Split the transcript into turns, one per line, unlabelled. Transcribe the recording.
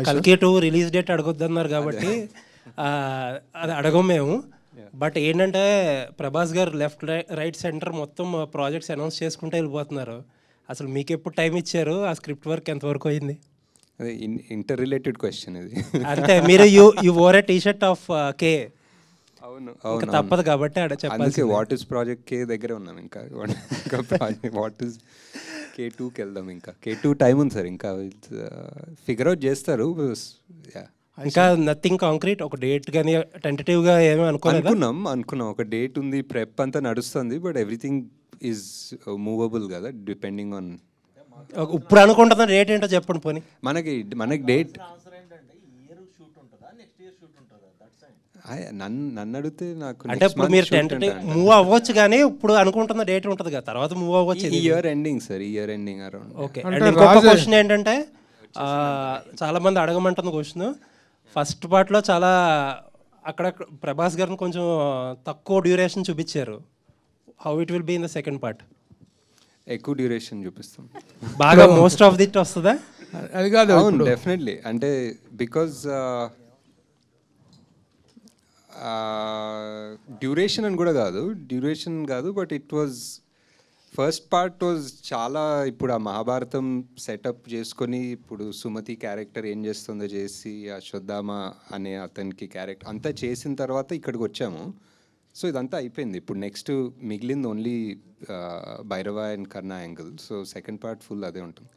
కల్కి 2 release date అడగొద్దన్నారు కాబట్టి అది అడగం మేము. బట్ ఏంటంటే ప్రభాస్ గారు లెఫ్ట్ రైట్ సెంటర్ మొత్తం ప్రాజెక్ట్స్ అనౌన్స్ చేసుకుంటూ వెళ్ళిపోతున్నారు. అసలు మీకు ఎప్పుడు టైం ఇచ్చారు? ఆ స్క్రిప్ట్ వర్క్ ఎంతవరకు అయింది?
అదే ఇంటర్ రిలేటెడ్ క్వశ్చన్ ఇది.
అంటే మీరు you wore a T-shirt of K.
అవును
ఇంకా తప్పదు కాబట్టి ఆడ చెప్పాలి.
వాట్ ఈస్ ప్రాజెక్ట్ కే దగ్గర ఉన్నాం. ఇంకా ప్రాజెక్ట్ వాట్ ఈస్ K2కి వెళ్దాం. ఇంకా K2 టైం ఉంది సార్, ఇంకా ఫిగర్ అవుట్ చేస్తారు.
ఇంకా నథింగ్ కాంక్రీట్, ఒక డేట్ కానీ టెంటేటివ్గా ఏమీ
అనుకున్నాం ఒక డేట్ ఉంది, ప్రెప్ అంతా నడుస్తుంది. బట్ ఎవ్రీథింగ్ ఈజ్ మూవబుల్ కదా, డిపెండింగ్ ఆన్.
ఇప్పుడు అనుకుంటున్న డేట్ ఏంటో చెప్పండి పోనీ.
మనకి డేట్ నన్ను అడిగితే నాకు
అంటే ఇప్పుడు మీరు టెంటేటివ్ మూవ్ అవ్వచ్చు, కానీ ఇప్పుడు అనుకుంటున్న డేట్ ఉంటుంది కదా, తర్వాత మూవ్ అవ్వచ్చు.
ఈ ఇయర్ ఎండింగ్ సార్, ఈ year ending around.
Okay. And ఇంకొక క్వశ్చన్ ఏంటంటే చాలా మంది అడగమంటున్న క్వశ్చన్, ఫస్ట్ పార్ట్లో చాలా అక్కడ ప్రభాస్ గారిని కొంచెం తక్కువ డ్యూరేషన్ చూపించారు. How it will be in the second part?
ఎక్కువ డ్యూరేషన్ చూపిస్తాం
బాగా, మోస్ట్ ఆఫ్ దిట్ వస్తుందా?
అది కాదు,
అవును డెఫినెట్లీ. అంటే బికాజ్ డ్యూరేషన్ అని కూడా కాదు, but it was first part was చాలా. ఇప్పుడు ఆ మహాభారతం సెటప్ చేసుకొని, ఇప్పుడు సుమతి క్యారెక్టర్ ఏం చేస్తుందో చేసి, ఆ శ్రద్ధామ అనే అతనికి క్యారెక్టర్ అంతా చేసిన తర్వాత ఇక్కడికి వచ్చాము. సో ఇదంతా అయిపోయింది. ఇప్పుడు నెక్స్ట్ మిగిలింది only Bhairava and Karna angle. So second part full అదే ఉంటుంది.